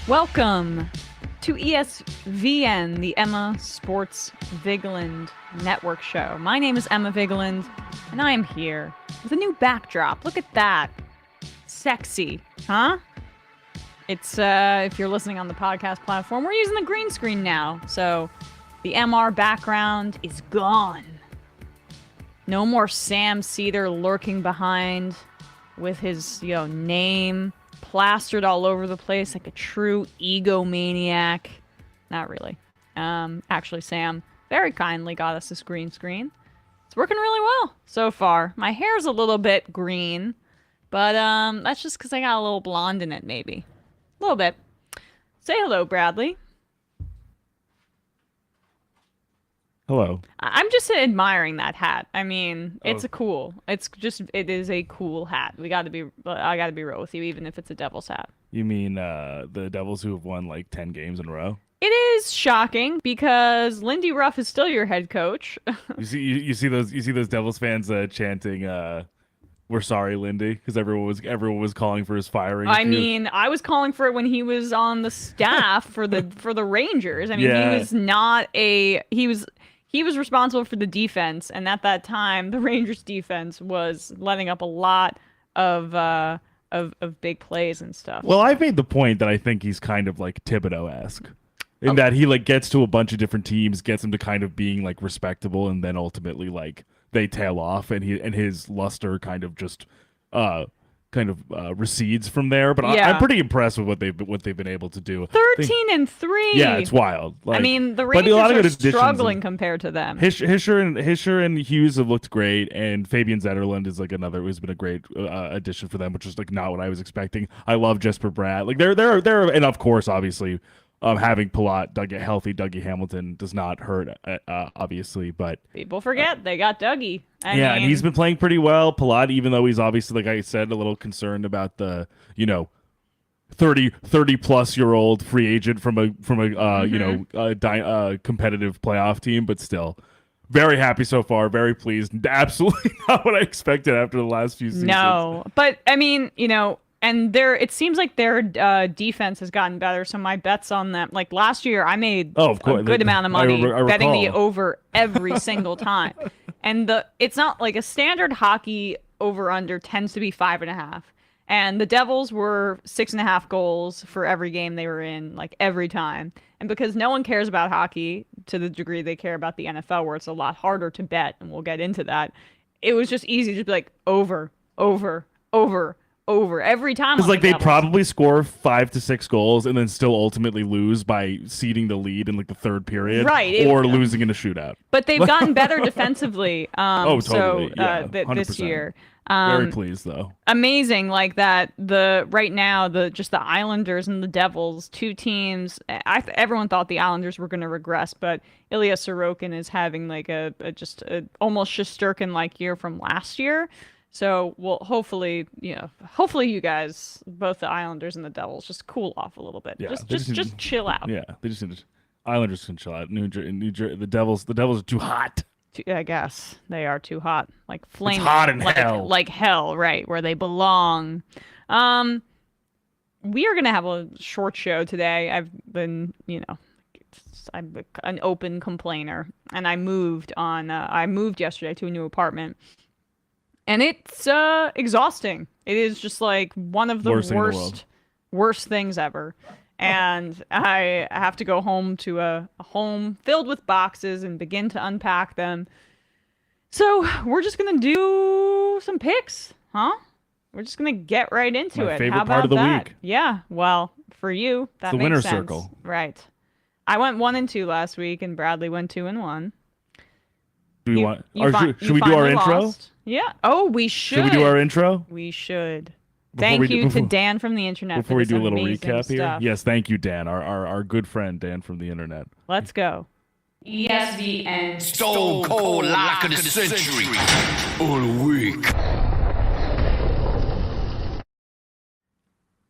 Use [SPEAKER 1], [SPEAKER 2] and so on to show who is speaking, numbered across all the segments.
[SPEAKER 1] Welcome to ESVN, the Emma Sports Vigeland Network show. My name is Emma Vigeland, and I am here with a new backdrop. Look at that. Sexy, huh? It's, if you're listening on the podcast platform, we're using the green screen now, so the MR background is gone. No more Sam Cedar lurking behind with his, name plastered all over the place like a true egomaniac. Not really. Actually, Sam very kindly got us this green screen. It's working really well so far. My hair's a little bit green, but that's just because I got a little blonde in it, maybe. A little bit. Say hello, Bradley.
[SPEAKER 2] Hello.
[SPEAKER 1] I'm just admiring that hat. I mean, it is a cool hat. I gotta be real with you, even if it's a Devils hat.
[SPEAKER 2] You mean the Devils who have won like 10 games in a row?
[SPEAKER 1] It is shocking because Lindy Ruff is still your head coach.
[SPEAKER 2] You see those Devils fans chanting "We're sorry, Lindy," because everyone was calling for his firing.
[SPEAKER 1] I mean, I was calling for it when he was on the staff for the Rangers. I mean,
[SPEAKER 2] yeah.
[SPEAKER 1] He was responsible for the defense, and at that time, the Rangers defense was letting up a lot of big plays and stuff.
[SPEAKER 2] Well, I've made the point that I think he's kind of like Thibodeau-esque, in that he like gets to a bunch of different teams, gets them to kind of being like respectable, and then ultimately like they tail off, and his luster kind of just recedes from there. But
[SPEAKER 1] Yeah.
[SPEAKER 2] I'm pretty impressed with what they've been able to do.
[SPEAKER 1] 13-3.
[SPEAKER 2] Yeah, it's wild.
[SPEAKER 1] I mean, the Rangers are struggling compared to them.
[SPEAKER 2] Hischer and Hughes have looked great, and Fabian Zetterlund is like another who's been a great addition for them, which is like not what I was expecting. I love Jesper Bratt. Like they're and of course, obviously, having Palat, healthy Dougie Hamilton does not hurt, obviously, but
[SPEAKER 1] People forget they got Dougie.
[SPEAKER 2] And he's been playing pretty well. Palat, even though he's obviously, like I said, a little concerned about the 30 plus year old free agent from a competitive playoff team, but still very happy so far, very pleased. Absolutely not what I expected after the last few seasons.
[SPEAKER 1] No, but I mean, and it seems like their defense has gotten better. So my bets on them, like last year, I made a good amount of money betting the over every single time. And it's not like a standard hockey over under tends to be 5.5. And the Devils were 6.5 goals for every game they were in, like every time. And because no one cares about hockey to the degree they care about the NFL, where it's a lot harder to bet, and we'll get into that, it was just easy to be like over every time.
[SPEAKER 2] It's like they probably score 5 to 6 goals and then still ultimately lose by ceding the lead in like the third period,
[SPEAKER 1] right?
[SPEAKER 2] Or losing in a shootout.
[SPEAKER 1] But they've gotten better defensively.
[SPEAKER 2] Totally.
[SPEAKER 1] So
[SPEAKER 2] Yeah,
[SPEAKER 1] this year,
[SPEAKER 2] very pleased though.
[SPEAKER 1] Amazing, like that. Right now, the Islanders and the Devils, two teams. Everyone thought the Islanders were going to regress, but Ilya Sorokin is having like a almost Shesterkin-like year from last year. So, well, hopefully you guys, both the Islanders and the Devils, just cool off a little bit.
[SPEAKER 2] Yeah,
[SPEAKER 1] just chill out.
[SPEAKER 2] Yeah, they just need to, Islanders can chill out. New Jersey, the Devils are too hot.
[SPEAKER 1] I guess they are too hot, like flaming.
[SPEAKER 2] It's hot in hell,
[SPEAKER 1] like hell, right where they belong. We are gonna have a short show today. I've been, I'm an open complainer, and I moved yesterday to a new apartment. And it's exhausting. It is just like one of the worst things ever. And I have to go home to a home filled with boxes and begin to unpack them. So we're just going to do some picks, huh? We're just going to get right into it.
[SPEAKER 2] Favorite
[SPEAKER 1] How about
[SPEAKER 2] part of the
[SPEAKER 1] that?
[SPEAKER 2] week.
[SPEAKER 1] Yeah, well, for you, that
[SPEAKER 2] it's the
[SPEAKER 1] makes
[SPEAKER 2] winner's
[SPEAKER 1] sense.
[SPEAKER 2] circle.
[SPEAKER 1] Right. I went 1-2 last week, and Bradley went 2-1.
[SPEAKER 2] Should we do our intro?
[SPEAKER 1] Lost. Yeah. Oh, we should.
[SPEAKER 2] Should we do our intro?
[SPEAKER 1] We should. Thank you to Dan from the internet.
[SPEAKER 2] Before we do a little
[SPEAKER 1] recap
[SPEAKER 2] here.
[SPEAKER 1] Stuff.
[SPEAKER 2] Yes, thank you, Dan, our good friend Dan from the internet.
[SPEAKER 1] Let's go. ESVN.
[SPEAKER 3] Stone cold lock of the century. All week.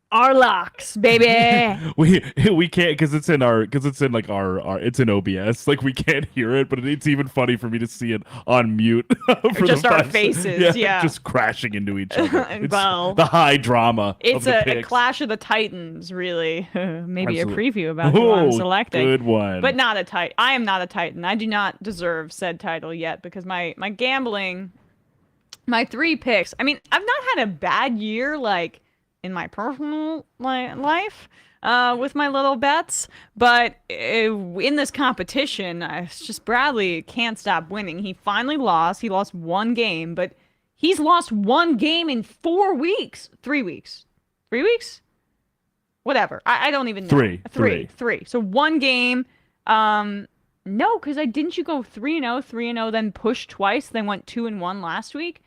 [SPEAKER 1] Our locks, baby.
[SPEAKER 2] We can't because it's in our it's in OBS. Like we can't hear it, but it's even funny for me to see it on mute for
[SPEAKER 1] Just
[SPEAKER 2] the
[SPEAKER 1] our
[SPEAKER 2] 5
[SPEAKER 1] faces, yeah.
[SPEAKER 2] just crashing into each other. It's
[SPEAKER 1] Well,
[SPEAKER 2] the high drama.
[SPEAKER 1] It's
[SPEAKER 2] of the
[SPEAKER 1] a
[SPEAKER 2] picks.
[SPEAKER 1] clash of the Titans, really. Maybe
[SPEAKER 2] Absolutely.
[SPEAKER 1] a preview about who I'm
[SPEAKER 2] Ooh,
[SPEAKER 1] selecting.
[SPEAKER 2] good one.
[SPEAKER 1] But not a Titan. I am not a Titan. I do not deserve said title yet because my gambling, my 3 picks. I mean, I've not had a bad year like in my personal life with my little bets, but in this competition, it's just Bradley can't stop winning. He finally lost. He lost 1 game, but he's lost 1 game in 4 weeks. 3 weeks. 3 weeks? Whatever. I don't even know. Three. So 1 game. No, because didn't you go 3-0, 3-0, then push twice, then went 2-1 last week?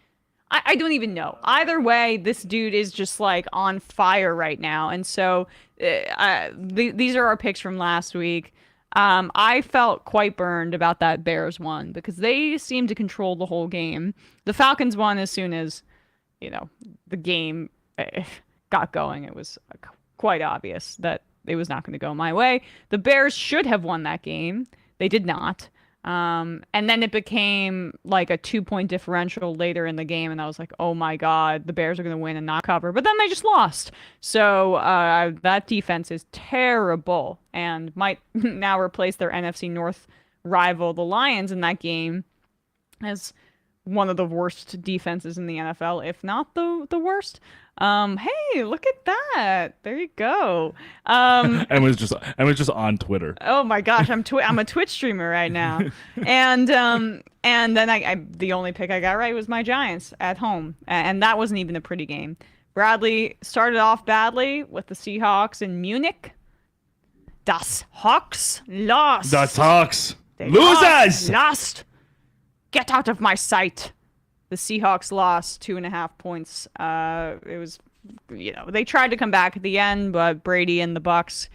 [SPEAKER 1] I don't even know. Either way, this dude is just like on fire right now. And so these are our picks from last week. I felt quite burned about that Bears one because they seemed to control the whole game. The Falcons won as soon as, the game got going. It was quite obvious that it was not going to go my way. The Bears should have won that game. They did not. And then it became like a 2-point differential later in the game, and I was like, oh my God, the Bears are going to win and not cover. But then they just lost. So that defense is terrible and might now replace their NFC North rival, the Lions, in that game as one of the worst defenses in the NFL, if not the worst. Hey, look at that. There you go.
[SPEAKER 2] Emma's just on Twitter.
[SPEAKER 1] Oh my gosh, I'm a Twitch streamer right now. And then I the only pick I got right was my Giants at home. And that wasn't even a pretty game. Bradley started off badly with the Seahawks in Munich. Das Hawks lost.
[SPEAKER 2] Das Hawks.
[SPEAKER 1] They
[SPEAKER 2] Losers!
[SPEAKER 1] Lost. Get out of my sight. The Seahawks lost 2.5 points. It was, they tried to come back at the end, but Brady and the Bucks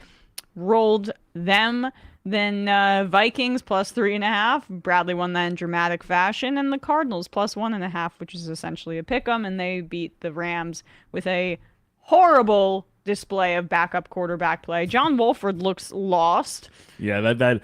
[SPEAKER 1] rolled them. Then Vikings plus 3.5. Bradley won that in dramatic fashion, and the Cardinals plus 1.5, which is essentially a pick'em, and they beat the Rams with a horrible display of backup quarterback play. John Wolford looks lost.
[SPEAKER 2] Yeah, that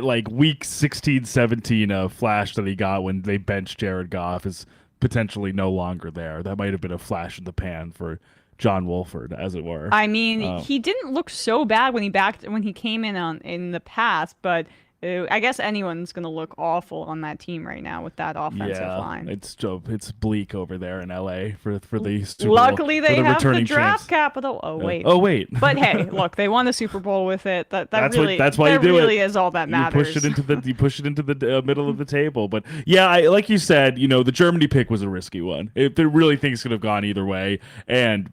[SPEAKER 2] like week 16-17 flash that he got when they benched Jared Goff is potentially no longer there. That might have been a flash in the pan for John Wolford, as it were.
[SPEAKER 1] I mean, he didn't look so bad when he came in the past, but I guess anyone's going to look awful on that team right now with that offensive line.
[SPEAKER 2] It's bleak over there in LA for the Super
[SPEAKER 1] Luckily,
[SPEAKER 2] Bowl,
[SPEAKER 1] they have the draft
[SPEAKER 2] champs.
[SPEAKER 1] capital. Oh wait.
[SPEAKER 2] But
[SPEAKER 1] hey, look, they won the Super Bowl with it. That's why
[SPEAKER 2] you do
[SPEAKER 1] really
[SPEAKER 2] it.
[SPEAKER 1] Is all that matters.
[SPEAKER 2] You push it into the middle of the table. But yeah, like you said, the Germany pick was a risky one. It really things could have gone either way, and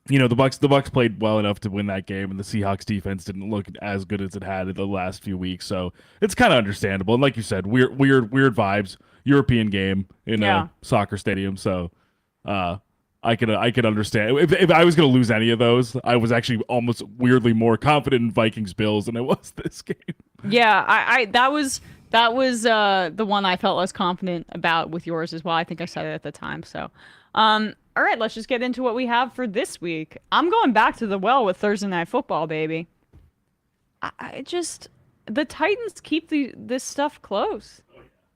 [SPEAKER 2] the Bucks played well enough to win that game, and the Seahawks defense didn't look as good as it had in the last few weeks. So it's kind of understandable. And like you said, weird vibes, European game in a soccer stadium. So I could understand if I was going to lose any of those. I was actually almost weirdly more confident in Vikings Bills than I was this game.
[SPEAKER 1] Yeah, I that was the one I felt less confident about with yours as well. I think I said it at the time. So. All right, let's just get into what we have for this week. I'm going back to the well with Thursday Night Football, baby. The Titans keep this stuff close.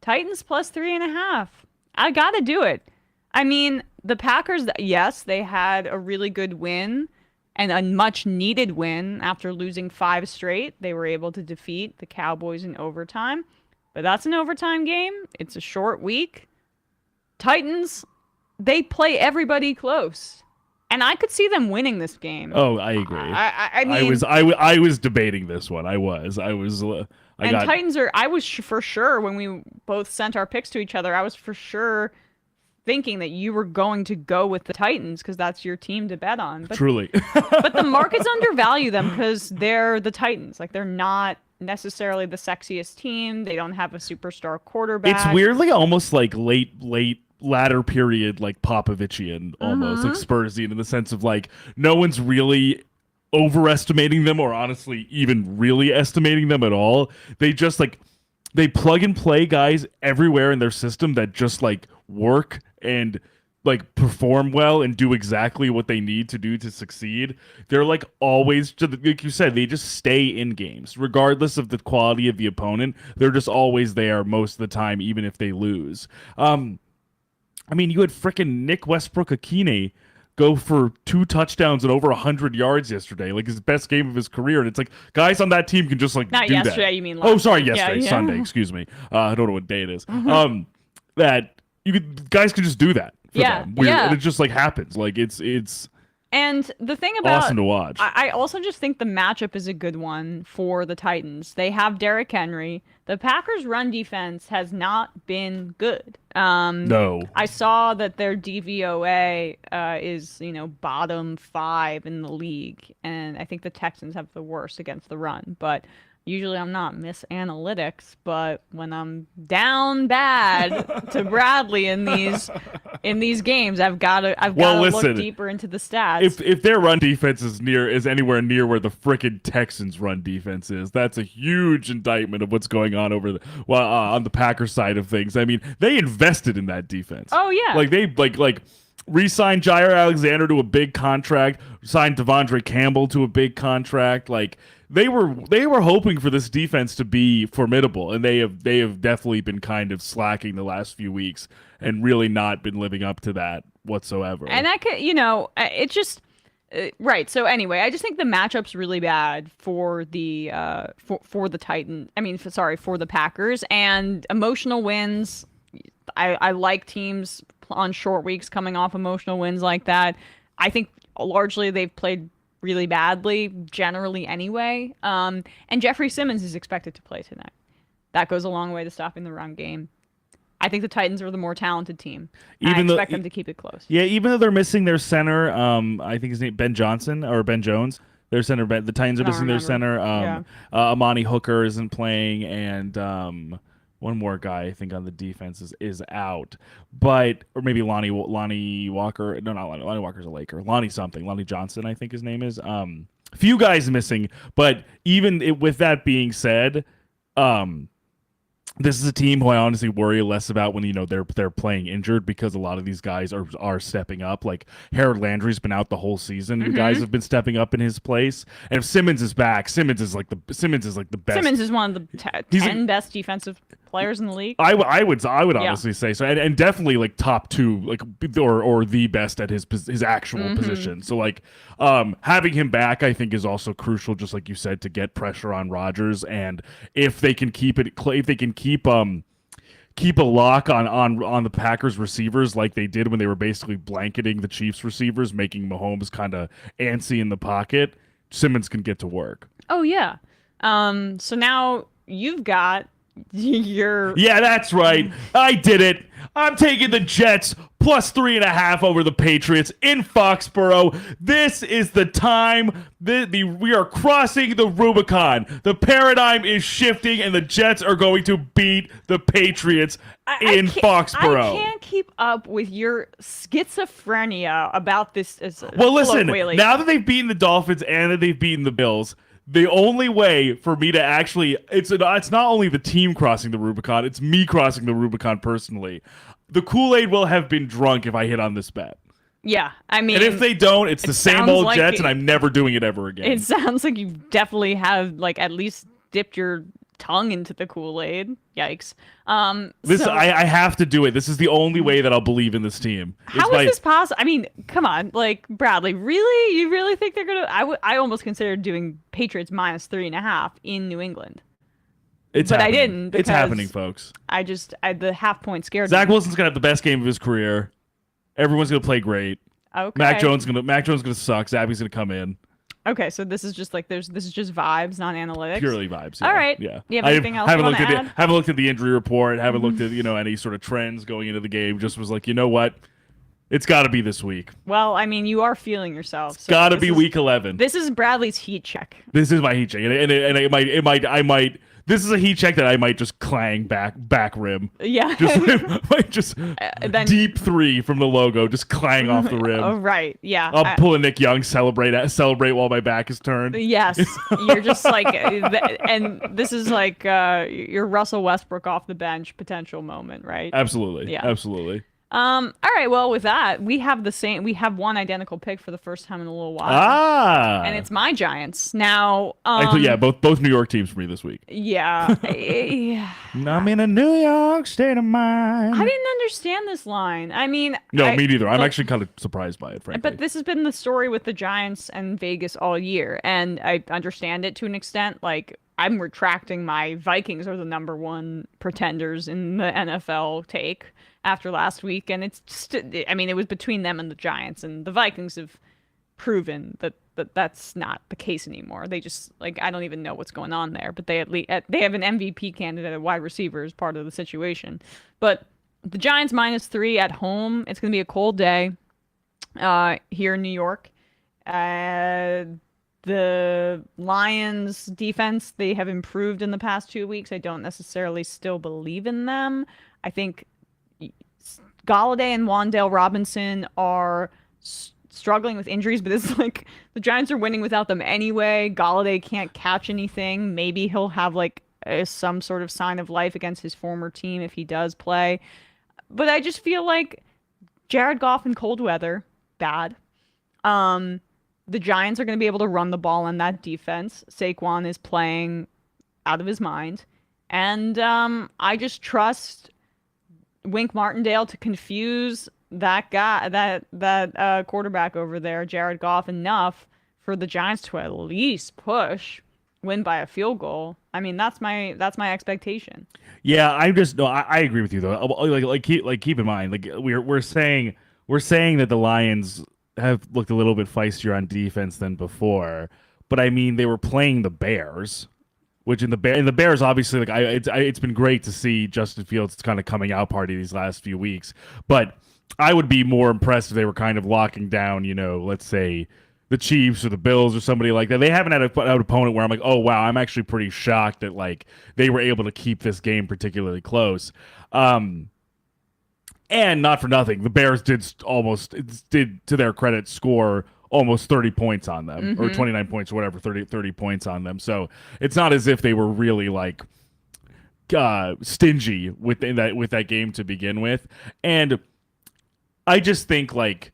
[SPEAKER 1] Titans plus 3.5. I got to do it. I mean, the Packers, yes, they had a really good win and a much needed win after losing 5 straight. They were able to defeat the Cowboys in overtime, but that's an overtime game. It's a short week. Titans, they play everybody close, and I could see them winning this game.
[SPEAKER 2] Oh, I agree.
[SPEAKER 1] I mean,
[SPEAKER 2] I was debating this one.
[SPEAKER 1] Titans are. I was for sure when we both sent our picks to each other. I was for sure thinking that you were going to go with the Titans because that's your team to bet on. But,
[SPEAKER 2] truly,
[SPEAKER 1] but the markets undervalue them because they're the Titans. Like they're not necessarily the sexiest team. They don't have a superstar quarterback.
[SPEAKER 2] It's weirdly almost like late latter period, like Popovichian, almost like Spursian, in the sense of like no one's really overestimating them or honestly even really estimating them at all. They just they plug and play guys everywhere in their system that just like work, and like perform well and do exactly what they need to do to succeed, they're like always, like you said, they just stay in games regardless of the quality of the opponent. They're just always there most of the time, even if they lose. I mean, you had frickin' Nick Westbrook-Akine go for 2 touchdowns and over 100 yards yesterday, like his best game of his career. And it's like guys on that team can just like
[SPEAKER 1] Not
[SPEAKER 2] do
[SPEAKER 1] yesterday,
[SPEAKER 2] that.
[SPEAKER 1] you mean last
[SPEAKER 2] Oh, sorry,
[SPEAKER 1] week.
[SPEAKER 2] yesterday,
[SPEAKER 1] Yeah.
[SPEAKER 2] Sunday. Excuse me. I don't know what day it is. That guys can just do that. For them. Weird. And it just like happens. Like it's
[SPEAKER 1] And the thing about
[SPEAKER 2] awesome to watch.
[SPEAKER 1] I also just think the matchup is a good one for the Titans. They have Derrick Henry. The Packers' run defense has not been good.
[SPEAKER 2] No.
[SPEAKER 1] I saw that their DVOA is, bottom 5 in the league, and I think the Texans have the worst against the run. But usually I'm not Miss Analytics, but when I'm down bad to Bradley in these games, I've got to look deeper into the stats.
[SPEAKER 2] If their run defense is anywhere near where the frickin' Texans' run defense is, that's a huge indictment of what's going on on the Packers side of things. I mean, they invested in that defense.
[SPEAKER 1] Oh yeah,
[SPEAKER 2] like they like re-signed Jair Alexander to a big contract, signed Devondre Campbell to a big contract. Like they were hoping for this defense to be formidable, and they have definitely been kind of slacking the last few weeks and really not been living up to that whatsoever.
[SPEAKER 1] And that could, it just right. So anyway, I just think the matchup's really bad for the for the Titans. I mean, for the Packers, and emotional wins. I like teams on short weeks coming off emotional wins like that. I think largely they've played really badly generally anyway. And Jeffrey Simmons is expected to play tonight. That goes a long way to stopping the run game. I think the Titans are the more talented team. I expect them to keep it close.
[SPEAKER 2] Yeah, even though they're missing their center, I think his name Ben Jones. Their center, the Titans are missing their center. Amani Hooker isn't playing, and one more guy I think on the defense is out, or maybe Lonnie Walker. No, not Lonnie Walker's a Laker. Lonnie Johnson, I think his name is. Few guys missing, but even with that being said, this is a team who I honestly worry less about when they're playing injured, because a lot of these guys are stepping up. Like Harold Landry's been out the whole season. The guys have been stepping up in his place. And if Simmons is back, Simmons is the best.
[SPEAKER 1] Simmons is one of the 10 best defensive players in the league.
[SPEAKER 2] I would honestly say so, and definitely like top 2, like or the best at his actual position. So like having him back, I think, is also crucial, just like you said, to get pressure on Rodgers. And if they can keep a lock on the Packers receivers like they did when they were basically blanketing the Chiefs receivers, making Mahomes kind of antsy in the pocket, Simmons can get to work.
[SPEAKER 1] Oh yeah. So now you've got
[SPEAKER 2] Yeah, that's right. I did it. I'm taking the Jets plus 3.5 over the Patriots in Foxborough. This is the time. We are crossing the Rubicon. The paradigm is shifting, and the Jets are going to beat the Patriots in Foxborough.
[SPEAKER 1] I can't keep up with your schizophrenia about this.
[SPEAKER 2] Well, listen, now that they've beaten the Dolphins and that they've beaten the Bills, the only way for me to actually, it's not only the team crossing the Rubicon, it's me crossing the Rubicon personally. The Kool-Aid will have been drunk if I hit on this bet.
[SPEAKER 1] Yeah, I mean,
[SPEAKER 2] and if they don't, it's the same old Jets, and I'm never doing it ever again.
[SPEAKER 1] It sounds like you definitely have at least dipped your tongue into the Kool-Aid. Yikes.
[SPEAKER 2] I have to do it. This is the only way that I'll believe in this team.
[SPEAKER 1] How is this possible? I mean, come on, Bradley, really? You really think they're gonna? I almost considered doing Patriots minus 3.5 in New England.
[SPEAKER 2] But
[SPEAKER 1] I didn't.
[SPEAKER 2] It's happening, folks.
[SPEAKER 1] The half point scared
[SPEAKER 2] Zach
[SPEAKER 1] me.
[SPEAKER 2] Wilson's gonna have the best game of his career. Everyone's gonna play great.
[SPEAKER 1] Okay.
[SPEAKER 2] Mac Jones gonna suck. Zappy's gonna come in.
[SPEAKER 1] Okay, so this is just this is just vibes, not analytics.
[SPEAKER 2] Purely vibes. Yeah.
[SPEAKER 1] All right.
[SPEAKER 2] Yeah.
[SPEAKER 1] Do you have anything else you want to add?
[SPEAKER 2] Haven't looked at the injury report. Haven't looked at any sort of trends going into the game. Just was like, you know what? It's got to be this week.
[SPEAKER 1] Well, I mean, you are feeling yourself.
[SPEAKER 2] It's got to be week 11.
[SPEAKER 1] This is Bradley's heat check.
[SPEAKER 2] This is my heat check, and I might. This is a heat check that I might just clang back rim.
[SPEAKER 1] Yeah.
[SPEAKER 2] Just then, deep 3 from the logo, just clang off the rim.
[SPEAKER 1] Oh, right. Yeah.
[SPEAKER 2] I'll pull a Nick Young, celebrate while my back is turned.
[SPEAKER 1] Yes. You're just and this is your Russell Westbrook off the bench potential moment, right?
[SPEAKER 2] Absolutely.
[SPEAKER 1] Yeah.
[SPEAKER 2] Absolutely.
[SPEAKER 1] All right. Well, with that, we have one identical pick for the first time in a little while. And it's my Giants. Now,
[SPEAKER 2] yeah, both New York teams for me this week.
[SPEAKER 1] yeah.
[SPEAKER 2] I'm in a New York state of mind.
[SPEAKER 1] I didn't understand this line. I mean,
[SPEAKER 2] no, me neither. I'm actually kind of surprised by it, frankly.
[SPEAKER 1] But this has been the story with the Giants and Vegas all year, and I understand it to an extent. Like, I'm retracting my Vikings are the number one pretenders in the NFL take after last week, and it's just, I mean, it was between them and the Giants, and the Vikings have proven that that's not the case anymore. They just, like, I don't even know what's going on there, but they they have an MVP candidate at wide receiver as part of the situation. But the Giants -3 at home. It's going to be a cold day here in New York. The Lions defense, they have improved in the past 2 weeks. I don't necessarily still believe in them. I think Galladay and Wan'Dale Robinson are struggling with injuries, but it's like the Giants are winning without them anyway. Galladay can't catch anything. Maybe he'll have like some sort of sign of life against his former team if he does play. But I just feel like Jared Goff in cold weather, bad. The Giants are going to be able to run the ball on that defense. Saquon is playing out of his mind. And I just trust Wink Martindale to confuse that guy, that quarterback over there, Jared Goff, enough for the Giants to at least win by a field goal. I mean, that's my expectation.
[SPEAKER 2] Yeah, I agree with you though. Keep in mind, like we're saying that the Lions have looked a little bit feistier on defense than before, but I mean they were playing the Bears, which in the Bears obviously, like it's been great to see Justin Fields kind of coming out party these last few weeks, but I would be more impressed if they were kind of locking down, let's say the Chiefs or the Bills or somebody like that. They haven't had an opponent where I'm like, oh wow, I'm actually pretty shocked that like they were able to keep this game particularly close. And not for nothing, the Bears did to their credit score almost 30 points on them, or 29 points or whatever, 30 points on them. So it's not as if they were really like stingy with that game to begin with. And I just think like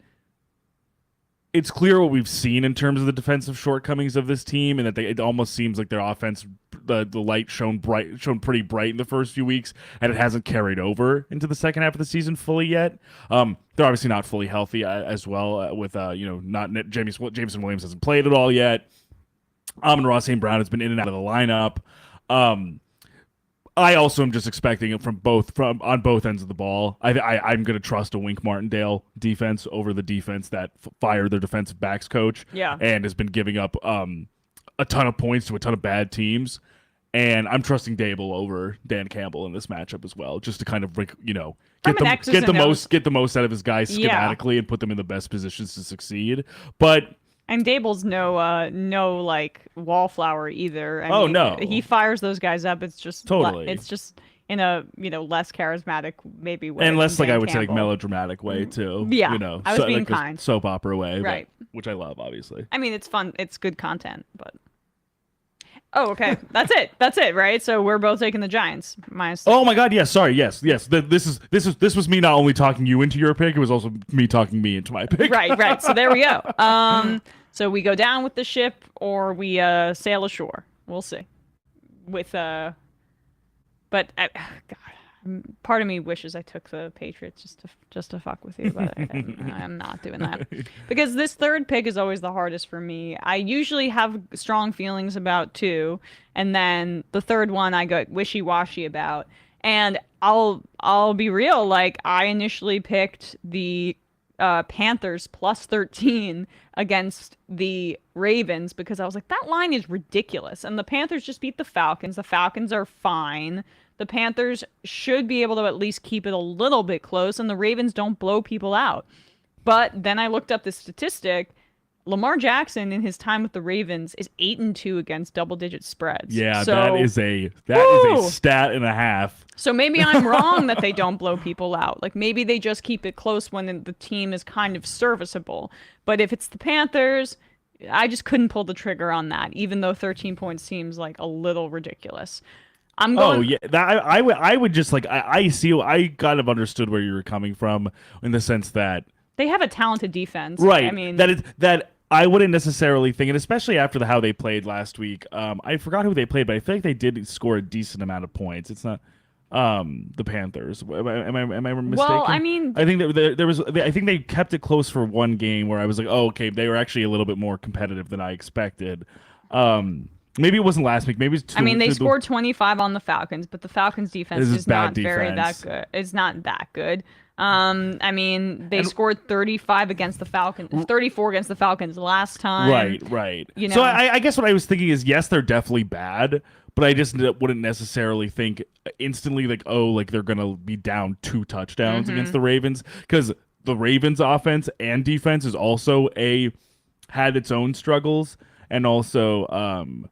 [SPEAKER 2] it's clear what we've seen in terms of the defensive shortcomings of this team, and that it almost seems like their offense, the light shone pretty bright in the first few weeks, and it hasn't carried over into the second half of the season fully yet. They're obviously not fully healthy as well. With not Jameson Williams hasn't played at all yet. Amon-Ra St. Brown has been in and out of the lineup. I also am just expecting it from on both ends of the ball. I'm going to trust a Wink Martindale defense over the defense that fired their defensive backs coach.
[SPEAKER 1] Yeah.
[SPEAKER 2] And has been giving up a ton of points to a ton of bad teams. And I'm trusting Dable over Dan Campbell in this matchup as well, just to kind of get the most out of his guys schematically and put them in the best positions to succeed. But
[SPEAKER 1] And Dable's no like wallflower either. I mean,
[SPEAKER 2] no,
[SPEAKER 1] he fires those guys up. It's just
[SPEAKER 2] totally.
[SPEAKER 1] It's just in a less charismatic maybe way,
[SPEAKER 2] and less like I would
[SPEAKER 1] Campbell.
[SPEAKER 2] say like melodramatic way too.
[SPEAKER 1] Yeah, I was being
[SPEAKER 2] like
[SPEAKER 1] kind.
[SPEAKER 2] Soap opera way,
[SPEAKER 1] right?
[SPEAKER 2] Which I love, obviously.
[SPEAKER 1] I mean, it's fun. It's good content, but. Oh, okay. That's it, right? So we're both taking the Giants.
[SPEAKER 2] Oh my God! Yes, sorry. Yes. This was me not only talking you into your pick; it was also me talking me into my pick.
[SPEAKER 1] Right. So there we go. So we go down with the ship, or we sail ashore. We'll see. But God, part of me wishes I took the Patriots just to fuck with you, but I'm not doing that because this third pick is always the hardest for me. I usually have strong feelings about two, and then the third one I go wishy-washy about. And I'll be real, like I initially picked the Panthers +13 against the Ravens because I was like, that line is ridiculous. And the Panthers just beat the Falcons. The Falcons are fine. The Panthers should be able to at least keep it a little bit close, and the Ravens don't blow people out. But then I looked up the statistic. Lamar Jackson in his time with the Ravens is 8-2 against double-digit spreads.
[SPEAKER 2] Yeah,
[SPEAKER 1] so,
[SPEAKER 2] that is a stat and a half.
[SPEAKER 1] So maybe I'm wrong that they don't blow people out. Like maybe they just keep it close when the team is kind of serviceable. But if it's the Panthers, I just couldn't pull the trigger on that, even though 13 points seems like a little ridiculous. I'm going.
[SPEAKER 2] Oh yeah, that I would just like I see I kind of understood where you were coming from in the sense that
[SPEAKER 1] They have a talented defense.
[SPEAKER 2] right
[SPEAKER 1] I mean,
[SPEAKER 2] that I wouldn't necessarily think, and especially after how they played last week. I forgot who they played, but I feel like they did score a decent amount of points. It's not the Panthers. Am I mistaken?
[SPEAKER 1] well, I mean,
[SPEAKER 2] I think that there was. I think they kept it close for one game where I was like, oh, okay, they were actually a little bit more competitive than I expected. Maybe it wasn't last week. Maybe it's
[SPEAKER 1] they scored 25 on the Falcons, but the Falcons defense
[SPEAKER 2] This is
[SPEAKER 1] is not
[SPEAKER 2] bad
[SPEAKER 1] very that
[SPEAKER 2] defense.
[SPEAKER 1] good. It's not that good. They scored 35 against the Falcons, 34 against the Falcons last time.
[SPEAKER 2] Right.
[SPEAKER 1] You know,
[SPEAKER 2] So I guess what I was thinking is, yes, they're definitely bad, but I just wouldn't necessarily think instantly like, oh, like they're gonna be down 2 touchdowns against the Ravens, because the Ravens offense and defense is also had its own struggles, and also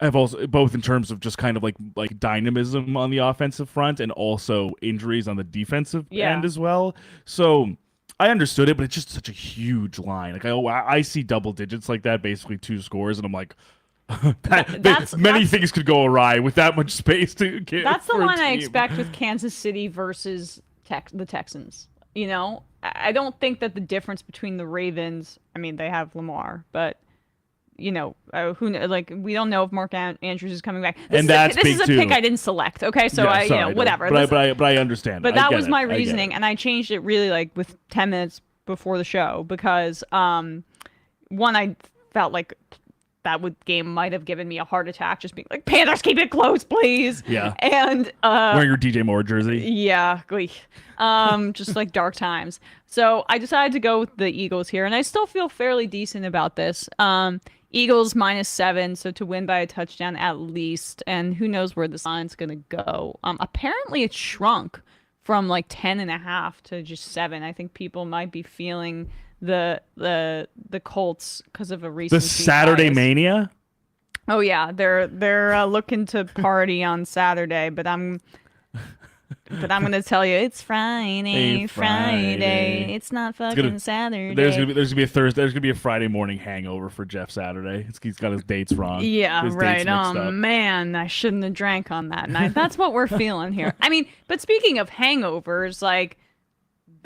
[SPEAKER 2] have also both in terms of just kind of like dynamism on the offensive front and also injuries on the defensive end as well. So I understood it, but it's just such a huge line. Like I see double digits like that, basically 2 scores, and I'm like, many things could go awry with that much space to get.
[SPEAKER 1] That's the
[SPEAKER 2] for a
[SPEAKER 1] line I
[SPEAKER 2] team.
[SPEAKER 1] expect with Kansas City versus the Texans. You know, I don't think that the difference between the Ravens. I mean, they have Lamar, but we don't know if Mark Andrews is coming back. This is a pick I didn't select. Okay, so whatever.
[SPEAKER 2] But I understand.
[SPEAKER 1] But that was my reasoning, and I changed it really like with 10 minutes before the show because one, I felt like that game might have given me a heart attack, just being like, Panthers, keep it close, please.
[SPEAKER 2] Yeah.
[SPEAKER 1] And
[SPEAKER 2] wearing your DJ Moore jersey.
[SPEAKER 1] Yeah, just like dark times. So I decided to go with the Eagles here, and I still feel fairly decent about this. Eagles -7, so to win by a touchdown at least, and who knows where this line's gonna go. Apparently it shrunk from like 10.5 to just 7. I think people might be feeling the Colts because of a recent
[SPEAKER 2] Saturday
[SPEAKER 1] bias.
[SPEAKER 2] mania.
[SPEAKER 1] Oh yeah, they're looking to party on Saturday, but I'm gonna tell you it's Friday. It's not fucking Saturday.
[SPEAKER 2] There's gonna be a Thursday. There's gonna be a Friday morning hangover for Jeff Saturday. He's got his dates wrong.
[SPEAKER 1] Yeah,
[SPEAKER 2] his
[SPEAKER 1] right.
[SPEAKER 2] Dates mixed up.
[SPEAKER 1] Man, I shouldn't have drank on that night. That's what we're feeling here. I mean, but speaking of hangovers, like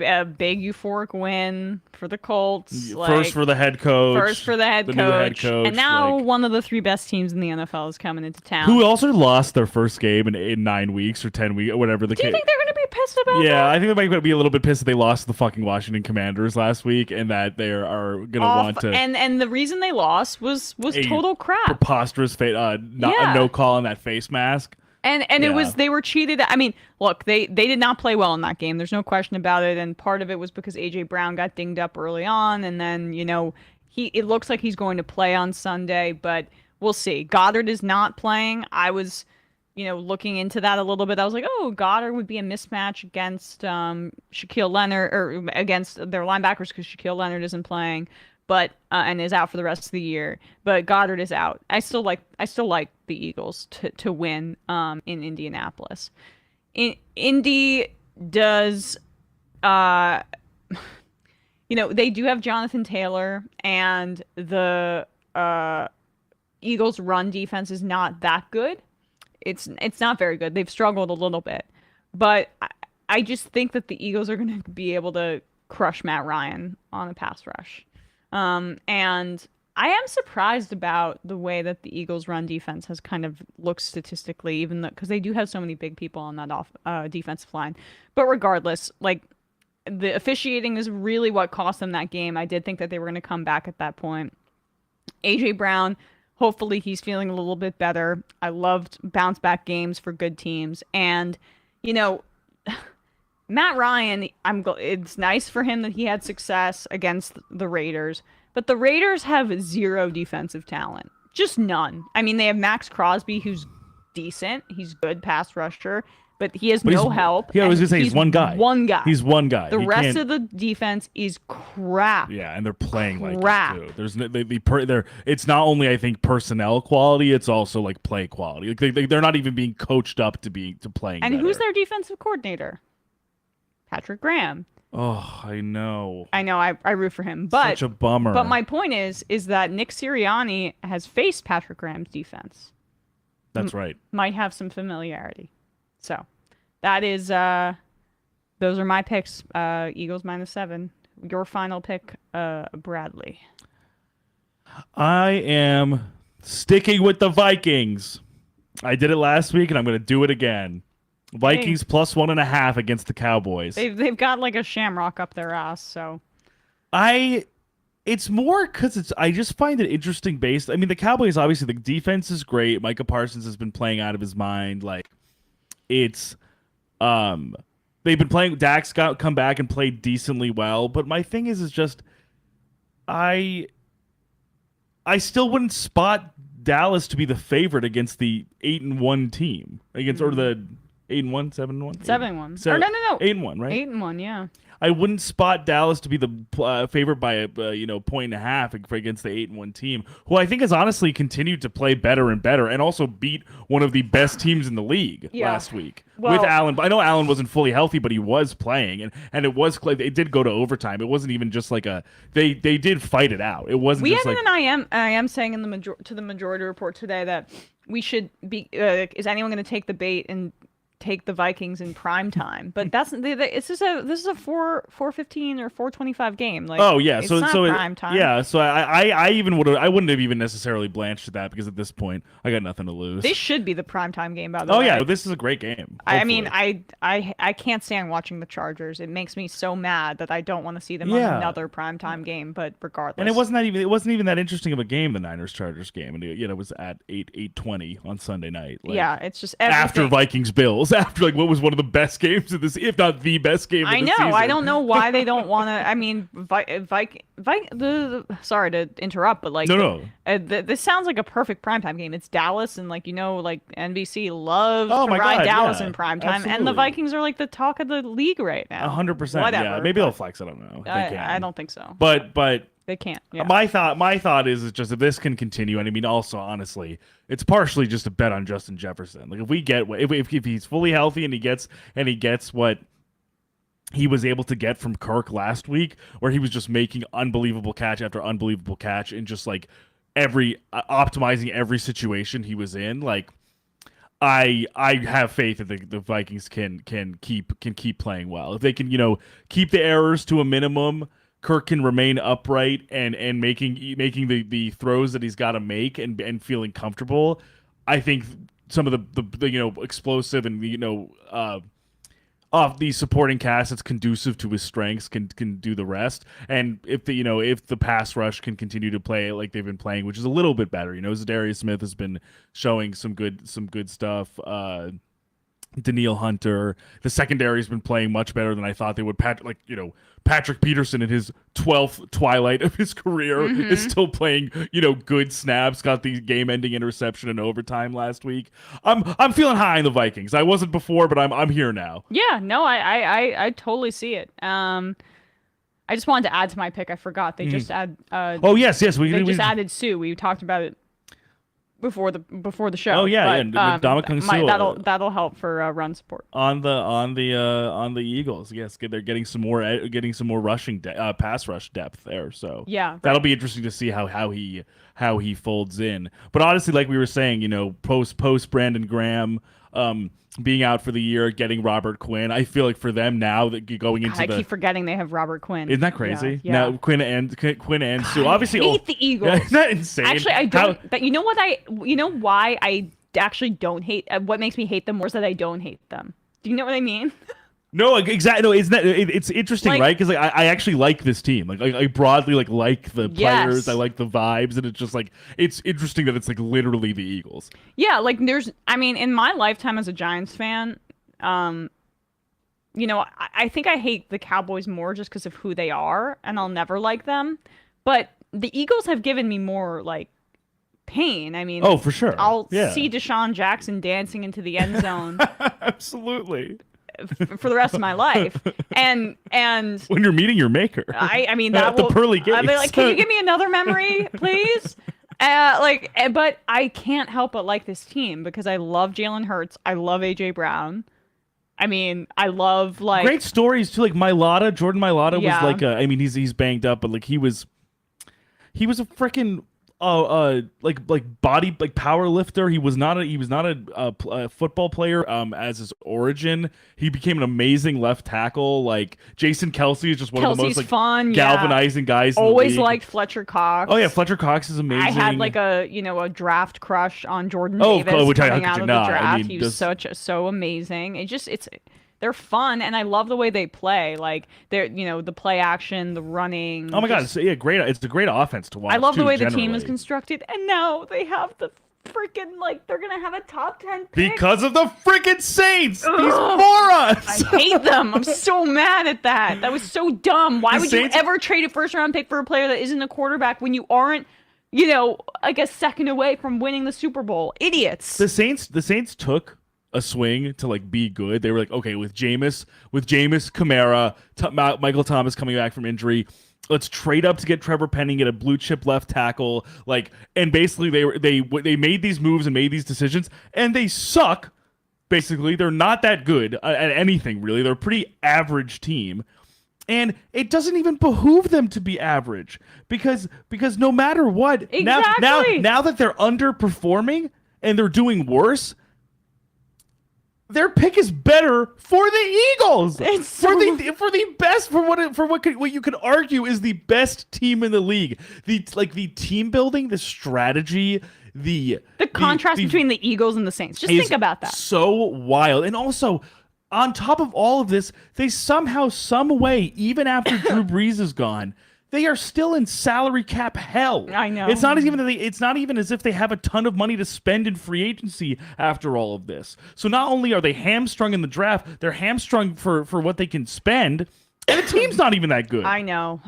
[SPEAKER 1] a big euphoric win for the Colts.
[SPEAKER 2] First for the head coach.
[SPEAKER 1] New head coach. And now one of the 3 best teams in the NFL is coming into town.
[SPEAKER 2] Who also lost their first game in 9 weeks or 10 weeks or whatever the case.
[SPEAKER 1] Do you think they're going to be pissed about that?
[SPEAKER 2] Yeah, I think they might be a little bit pissed that they lost to the fucking Washington Commanders last week, and that they are going to want to.
[SPEAKER 1] And the reason they lost was total crap.
[SPEAKER 2] Preposterous, a no call on that face mask.
[SPEAKER 1] And it was, they were cheated. I mean, look, they did not play well in that game. There's no question about it. And part of it was because AJ Brown got dinged up early on. And then, it looks like he's going to play on Sunday, but we'll see. Goddard is not playing. I was, looking into that a little bit. I was like, oh, Goddard would be a mismatch against Shaquille Leonard, or against their linebackers, because Shaquille Leonard isn't playing. But and is out for the rest of the year. But Goddard is out. I still like the Eagles to win in Indianapolis. Indy does, they do have Jonathan Taylor, and the Eagles' run defense is not that good. It's not very good. They've struggled a little bit, but I just think that the Eagles are going to be able to crush Matt Ryan on a pass rush. And I am surprised about the way that the Eagles' run defense has kind of looked statistically, even though, because they do have so many big people on that defensive line. But regardless, like, the officiating is really what cost them that game. I did think that they were going to come back at that point. AJ Brown, hopefully he's feeling a little bit better. I loved bounce back games for good teams. And, Matt Ryan, it's nice for him that he had success against the Raiders, but the Raiders have 0 defensive talent. Just none. I mean, they have Max Crosby, who's decent. He's good pass rusher, but he has no help.
[SPEAKER 2] Yeah, I was going to say he's one guy. He's one guy.
[SPEAKER 1] The rest of the defense is crap.
[SPEAKER 2] Yeah, and they're playing like it too. There's it's not only, I think, personnel quality, it's also like play quality. Like they're not even being coached up to playing.
[SPEAKER 1] And
[SPEAKER 2] better.
[SPEAKER 1] Who's their defensive coordinator? Patrick Graham.
[SPEAKER 2] Oh, I know.
[SPEAKER 1] I root for him, but
[SPEAKER 2] such a bummer.
[SPEAKER 1] But my point is that Nick Sirianni has faced Patrick Graham's defense.
[SPEAKER 2] That's right.
[SPEAKER 1] might have some familiarity. So that is those are my picks. Eagles -7. Your final pick, Bradley.
[SPEAKER 2] I am sticking with the Vikings. I did it last week, and I'm going to do it again. Vikings +1.5 against the Cowboys.
[SPEAKER 1] They've got like a shamrock up their ass, so
[SPEAKER 2] It's more because I just find it interesting based. I mean, the Cowboys, obviously, the defense is great. Micah Parsons has been playing out of his mind. Like, it's, they've been playing. Dak's come back and played decently well. But my thing is just, I still wouldn't spot Dallas to be the favorite against the 8-1 team or the 8-1, 7-1,
[SPEAKER 1] 7-1. Or no,
[SPEAKER 2] 8-1, right?
[SPEAKER 1] 8-1, yeah.
[SPEAKER 2] I wouldn't spot Dallas to be the favorite by a point and a half against the 8-1 team, who I think has honestly continued to play better and better, and also beat one of the best teams in the league last week with Allen. I know Allen wasn't fully healthy, but he was playing, and it did go to overtime. It wasn't even just like they did fight it out. It wasn't.
[SPEAKER 1] We
[SPEAKER 2] just
[SPEAKER 1] had
[SPEAKER 2] like,
[SPEAKER 1] I am saying in to the majority report today that we should be. Is anyone going to take the bait and take the Vikings in prime time? But this is a 4:15 or 4:25 game. Like,
[SPEAKER 2] oh yeah,
[SPEAKER 1] it's
[SPEAKER 2] so
[SPEAKER 1] not prime time.
[SPEAKER 2] Yeah, so I wouldn't have even necessarily blanched that, because at this point I got nothing to lose.
[SPEAKER 1] This should be the prime time game, by the
[SPEAKER 2] way.
[SPEAKER 1] way.
[SPEAKER 2] Oh yeah, this is a great game.
[SPEAKER 1] I mean, I can't stand watching the Chargers. It makes me so mad that I don't want to see them on another primetime game. But regardless,
[SPEAKER 2] and it wasn't even that interesting of a game, the Niners-Chargers game, and it was at 8:20 on Sunday night. Like,
[SPEAKER 1] yeah, it's just everything.
[SPEAKER 2] After Vikings-Bills, after like what was one of the best games of this, if not the best game of the season.
[SPEAKER 1] I don't know why they don't want to. I mean, sorry to interrupt, but like,
[SPEAKER 2] no.
[SPEAKER 1] This sounds like a perfect primetime game. It's Dallas, and like NBC loves
[SPEAKER 2] Oh
[SPEAKER 1] to
[SPEAKER 2] my
[SPEAKER 1] ride
[SPEAKER 2] God,
[SPEAKER 1] Dallas
[SPEAKER 2] yeah,
[SPEAKER 1] in primetime, and
[SPEAKER 2] absolutely.
[SPEAKER 1] the Vikings are like the talk of the league right now.
[SPEAKER 2] 100%.
[SPEAKER 1] Whatever.
[SPEAKER 2] Yeah, maybe they'll flex. I don't know.
[SPEAKER 1] I don't think so.
[SPEAKER 2] But
[SPEAKER 1] they can't. Yeah.
[SPEAKER 2] My thought is just if this can continue, and I mean, also honestly, it's partially just a bet on Justin Jefferson. Like if he's fully healthy and he gets what he was able to get from Kirk last week, where he was just making unbelievable catch after unbelievable catch and just like optimizing every situation he was in. Like, I have faith that the Vikings can keep playing well. If they can keep the errors to a minimum, Kirk can remain upright and making the throws that he's got to make and feeling comfortable. I think some of the explosive and off the supporting cast that's conducive to his strengths can do the rest. And if the pass rush can continue to play like they've been playing, which is a little bit better, Zadarius Smith has been showing some good stuff. Daniil Hunter, the secondary has been playing much better than I thought they would. Patrick Peterson in his 12th twilight of his career is still playing, good snaps. Got the game-ending interception in overtime last week. I'm feeling high in the Vikings. I wasn't before, but I'm here now.
[SPEAKER 1] Yeah, no, I totally see it. I just wanted to add to my pick. I forgot they just add.
[SPEAKER 2] Oh yes, we
[SPEAKER 1] just added Suh. We talked about it before the show.
[SPEAKER 2] Oh yeah,
[SPEAKER 1] but,
[SPEAKER 2] Ndamukong Suh.
[SPEAKER 1] That'll help for run support
[SPEAKER 2] on the Eagles. Yes, they're getting some more rushing pass rush depth there. So
[SPEAKER 1] yeah,
[SPEAKER 2] that'll be interesting to see how he folds in. But honestly, like we were saying, post Brandon Graham being out for the year, getting Robert Quinn, I feel like for them now that going into
[SPEAKER 1] I keep forgetting they have Robert Quinn.
[SPEAKER 2] Isn't that crazy?
[SPEAKER 1] Yeah.
[SPEAKER 2] Now Quinn and Suh. Obviously,
[SPEAKER 1] I hate the Eagles.
[SPEAKER 2] Isn't that insane?
[SPEAKER 1] Actually, I don't. But you know why I actually don't hate. What makes me hate them more is that I don't hate them. Do you know what I mean?
[SPEAKER 2] No, exactly. No, isn't that it's interesting, right? Because I actually like this team. I broadly like the players.
[SPEAKER 1] Yes.
[SPEAKER 2] I like the vibes, and it's just it's interesting that it's literally the Eagles.
[SPEAKER 1] Yeah, in my lifetime as a Giants fan, I think I hate the Cowboys more just because of who they are, and I'll never like them. But the Eagles have given me more pain. I mean,
[SPEAKER 2] oh, for sure.
[SPEAKER 1] I'll see Deshaun Jackson dancing into the end zone.
[SPEAKER 2] Absolutely.
[SPEAKER 1] For the rest of my life, and
[SPEAKER 2] when you're meeting your maker,
[SPEAKER 1] I mean that
[SPEAKER 2] the pearly gates.
[SPEAKER 1] I'll be like, can you give me another memory, please? But I can't help but like this team because I love Jalen Hurts, I love AJ Brown. I mean, I love
[SPEAKER 2] great stories too. Jordan Mailata
[SPEAKER 1] Yeah.
[SPEAKER 2] was he's banged up, but he was a freaking body like power lifter. He was not a football player as his origin. He became an amazing left tackle. Like Jason Kelsey is just one of the most like
[SPEAKER 1] fun,
[SPEAKER 2] galvanizing guys in the
[SPEAKER 1] Always
[SPEAKER 2] league.
[SPEAKER 1] liked Fletcher Cox.
[SPEAKER 2] Oh yeah, Fletcher Cox is amazing.
[SPEAKER 1] I had like a draft crush on Jordan Davis
[SPEAKER 2] which
[SPEAKER 1] coming
[SPEAKER 2] how
[SPEAKER 1] out
[SPEAKER 2] could
[SPEAKER 1] of
[SPEAKER 2] you
[SPEAKER 1] the
[SPEAKER 2] not?
[SPEAKER 1] draft.
[SPEAKER 2] I mean,
[SPEAKER 1] He was so amazing. They're fun, and I love the way they play. Like they're the play action, the running.
[SPEAKER 2] Oh my god, great! It's a great offense to watch.
[SPEAKER 1] I love the way the
[SPEAKER 2] generally.
[SPEAKER 1] team is constructed, and now they have the freaking they're gonna have a top 10 pick
[SPEAKER 2] because of the freaking Saints.
[SPEAKER 1] Ugh.
[SPEAKER 2] These morons.
[SPEAKER 1] I hate them. I'm so mad at that. That was so dumb. Why would
[SPEAKER 2] Saints...
[SPEAKER 1] you ever trade a first-round pick for a player that isn't a quarterback when you aren't, like a second away from winning the Super Bowl? Idiots.
[SPEAKER 2] The Saints took a swing to like be good. They were like, okay, with Jameis, Kamara, Michael Thomas coming back from injury, let's trade up to get Trevor Penning, get a blue chip left tackle, and basically they made these moves and made these decisions, and they suck. Basically, they're not that good at anything really. They're a pretty average team. And it doesn't even behoove them to be average because no matter what,
[SPEAKER 1] exactly.
[SPEAKER 2] now that they're underperforming and they're doing worse, their pick is better for the Eagles. For the best for what you could argue is the best team in the league. The team building, the strategy, the
[SPEAKER 1] contrast between the Eagles and the Saints. Just think about that.
[SPEAKER 2] So wild. And also, on top of all of this, they somehow, some way, even after Drew Brees is gone, they are still in salary cap hell.
[SPEAKER 1] I know.
[SPEAKER 2] It's not even as if they have a ton of money to spend in free agency after all of this. So not only are they hamstrung in the draft, they're hamstrung for what they can spend. And the team's not even that good.
[SPEAKER 1] I know.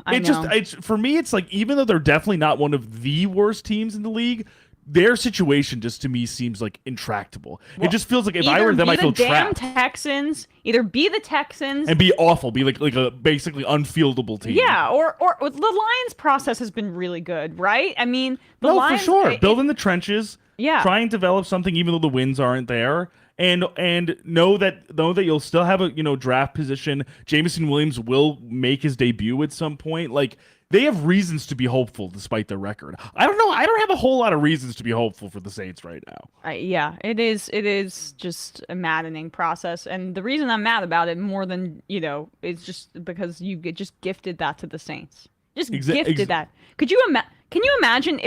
[SPEAKER 2] For me, it's like, even though they're definitely not one of the worst teams in the league, their situation just to me seems like intractable. Well, it just feels like if I were them, I feel trapped.
[SPEAKER 1] Either be the Texans
[SPEAKER 2] and be awful, be like a basically unfieldable team.
[SPEAKER 1] Yeah, or the Lions process has been really good, right? I mean, Lions,
[SPEAKER 2] for sure. Build in the trenches.
[SPEAKER 1] Yeah.
[SPEAKER 2] Try and develop something even though the wins aren't there. And know that you'll still have a draft position. Jameson Williams will make his debut at some point. Like, they have reasons to be hopeful despite their record. I don't know. I don't have a whole lot of reasons to be hopeful for the Saints right now.
[SPEAKER 1] Yeah, it is just a maddening process. And the reason I'm mad about it more than, is just because you just gifted that to the Saints. Just gifted that. Can you imagine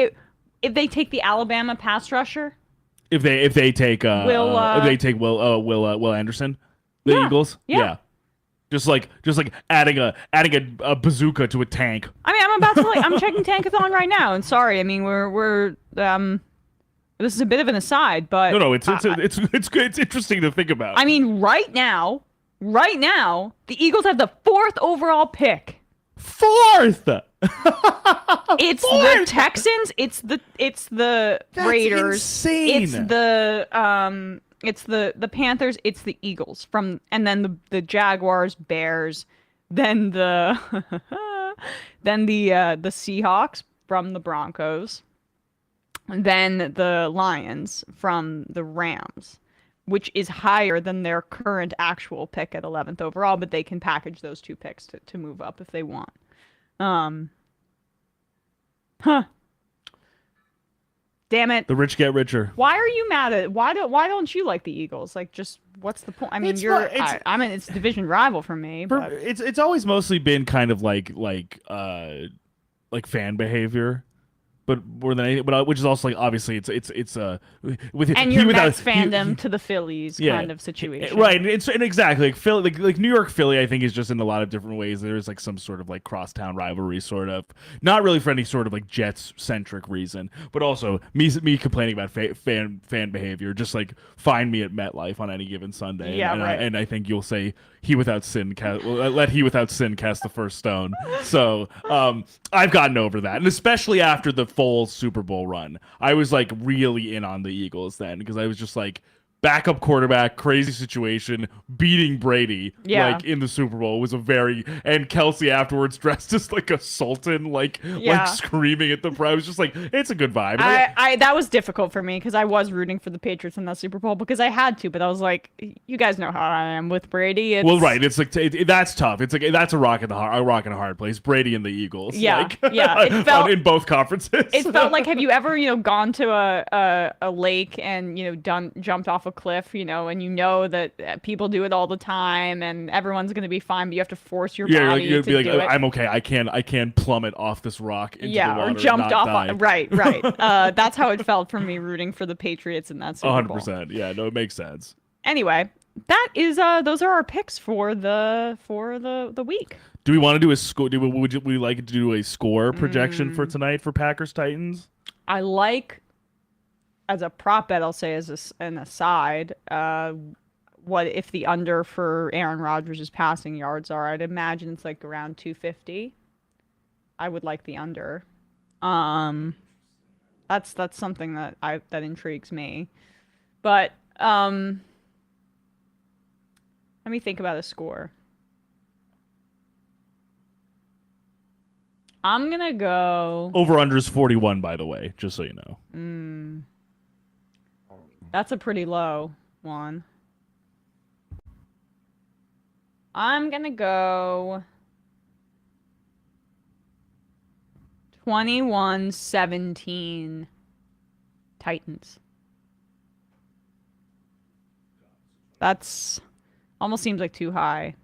[SPEAKER 1] if they take the Alabama pass rusher?
[SPEAKER 2] If they take Will Anderson, the Eagles? Yeah. Just like adding a bazooka to a tank.
[SPEAKER 1] I mean, I'm about to I'm checking Tankathon right now, and sorry, I mean we're this is a bit of an aside, but
[SPEAKER 2] no, it's interesting to think about.
[SPEAKER 1] I mean, right now, the Eagles have the 4th overall pick.
[SPEAKER 2] 4th.
[SPEAKER 1] It's the Texans. It's the
[SPEAKER 2] That's
[SPEAKER 1] Raiders.
[SPEAKER 2] Insane.
[SPEAKER 1] It's the Panthers, it's the Eagles and then the Jaguars, Bears, then the the Seahawks from the Broncos, and then the Lions from the Rams, which is higher than their current actual pick at 11th overall, but they can package those 2 picks to move up if they want. Damn it.
[SPEAKER 2] The rich get richer.
[SPEAKER 1] Why are you mad at why don't you like the Eagles? Like, just what's the point? I mean, it's division rival for me. But
[SPEAKER 2] it's always mostly been kind of like fan behavior. But more than anything, which is also like obviously it's with
[SPEAKER 1] and your Mets fandom to the Phillies kind of situation,
[SPEAKER 2] right? And exactly like Philly, like New York Philly, I think is just in a lot of different ways. There's like some sort of like crosstown rivalry, sort of, not really for any sort of like Jets centric reason, but also me complaining about fan behavior. Just like find me at MetLife on any given Sunday, and I think you'll say he without sin let he without sin cast the first stone. So I've gotten over that, and especially after the Foles Super Bowl run, I was like really in on the Eagles then, because I was just like, backup quarterback, crazy situation, beating Brady like in the Super Bowl was and Kelsey afterwards dressed as like a sultan, like screaming at the crowd. I was just like, it's a good vibe.
[SPEAKER 1] I that was difficult for me because I was rooting for the Patriots in that Super Bowl because I had to, but I was like, you guys know how I am with Brady.
[SPEAKER 2] Well, right. It's like that's tough. It's like that's a rock and a hard place. Brady and the Eagles.
[SPEAKER 1] Yeah,
[SPEAKER 2] like, it felt in both conferences.
[SPEAKER 1] It felt like, have you ever gone to a lake and jumped off a cliff, and that people do it all the time and everyone's gonna be fine, but you have to force your body
[SPEAKER 2] you'd
[SPEAKER 1] to
[SPEAKER 2] be like,
[SPEAKER 1] do it.
[SPEAKER 2] I'm okay. I can plummet off this rock into the water.
[SPEAKER 1] Or jumped off.
[SPEAKER 2] Die.
[SPEAKER 1] Right. That's how it felt for me rooting for the Patriots in that Super Bowl.
[SPEAKER 2] 100%. Yeah, no, it makes sense.
[SPEAKER 1] Anyway, that is those are our picks for the week.
[SPEAKER 2] Do we want to do a score? Would we like to do a score projection for tonight for Packers Titans?
[SPEAKER 1] I like, as a prop bet, I'll say as an aside, what if the under for Aaron Rodgers' passing yards are? I'd imagine it's like around 250. I would like the under. That's something that intrigues me. But let me think about a score. I'm gonna go
[SPEAKER 2] over under is 41, by the way, just so you know.
[SPEAKER 1] That's a pretty low one. I'm gonna go 21-17 Titans. That's almost seems like too high.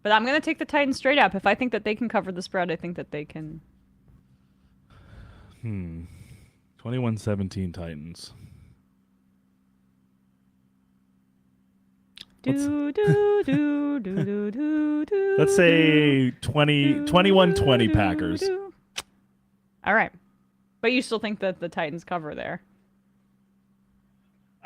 [SPEAKER 1] But I'm going to take the Titans straight up. If I think that they can cover the spread, I think that they can.
[SPEAKER 2] 21-17 Titans. Let's say 21-20 Packers.
[SPEAKER 1] All right. But you still think that the Titans cover there?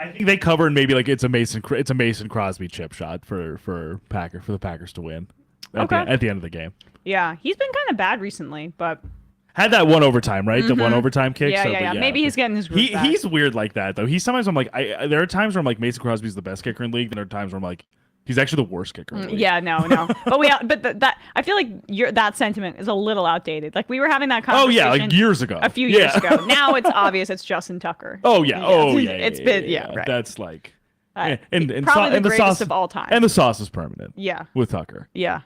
[SPEAKER 2] I think they cover, and maybe like it's a Mason Crosby chip shot for the Packers to win at the end of the game.
[SPEAKER 1] Yeah, he's been kind of bad recently, but
[SPEAKER 2] had that one overtime, right? The one overtime kick.
[SPEAKER 1] Yeah. Maybe he's getting his groove back.
[SPEAKER 2] He's weird like that though. Sometimes I'm like, there are times where I'm like Mason Crosby's the best kicker in the league, and there are times where I'm like, he's actually the worst kicker in the league.
[SPEAKER 1] Yeah, no. But that I feel like that sentiment is a little outdated. Like we were having that conversation.
[SPEAKER 2] Oh yeah, like years ago.
[SPEAKER 1] A few years ago. Now it's obvious it's Justin Tucker.
[SPEAKER 2] Oh yeah.
[SPEAKER 1] It's been right.
[SPEAKER 2] That's like.
[SPEAKER 1] And probably the greatest of all time.
[SPEAKER 2] And the sauce is permanent.
[SPEAKER 1] Yeah.
[SPEAKER 2] With Tucker.
[SPEAKER 1] Yeah.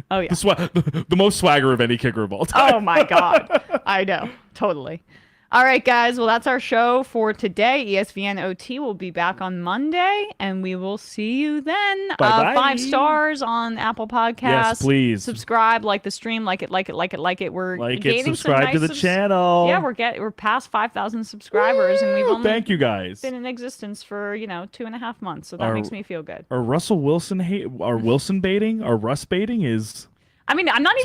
[SPEAKER 1] Oh yeah.
[SPEAKER 2] The most swagger of any kicker of all time.
[SPEAKER 1] Oh my God. I know. Totally. All right, guys. Well, that's our show for today. ESVN OT will be back on Monday, and we will see you then.
[SPEAKER 2] Bye-bye.
[SPEAKER 1] 5 stars on Apple Podcasts.
[SPEAKER 2] Yes, please.
[SPEAKER 1] Subscribe, like the stream, like it. We're
[SPEAKER 2] subscribe to the channel.
[SPEAKER 1] Yeah, we're past 5,000 subscribers, and we've only
[SPEAKER 2] thank you guys
[SPEAKER 1] been in existence for 2.5 months, so that makes me feel good.
[SPEAKER 2] Our Russell Wilson our Wilson baiting, our Russ baiting is.
[SPEAKER 1] I mean, I'm not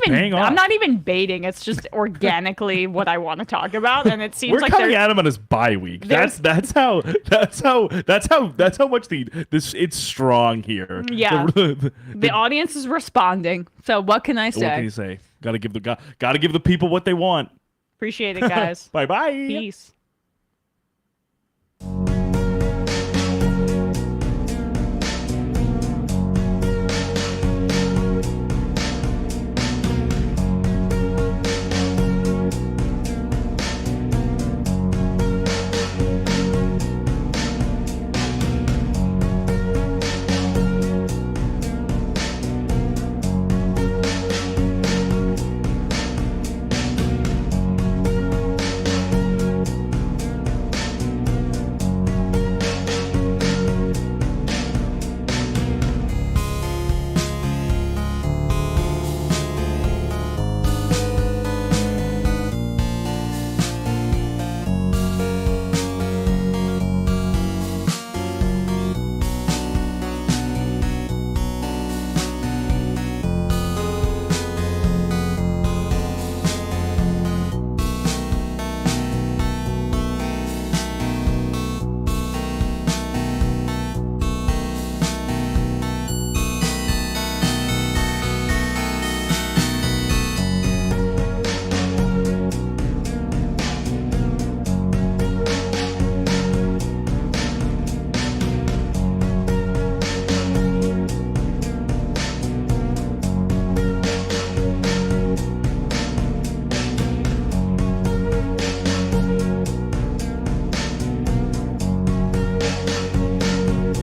[SPEAKER 1] even baiting. It's just organically what I want to talk about, and it seems
[SPEAKER 2] we're
[SPEAKER 1] like
[SPEAKER 2] coming at him on his bye week. That's how much it's strong here.
[SPEAKER 1] Yeah, the audience is responding. So what can I say?
[SPEAKER 2] What can you say? Gotta give the people what they want.
[SPEAKER 1] Appreciate it, guys.
[SPEAKER 2] Bye bye.
[SPEAKER 1] Peace.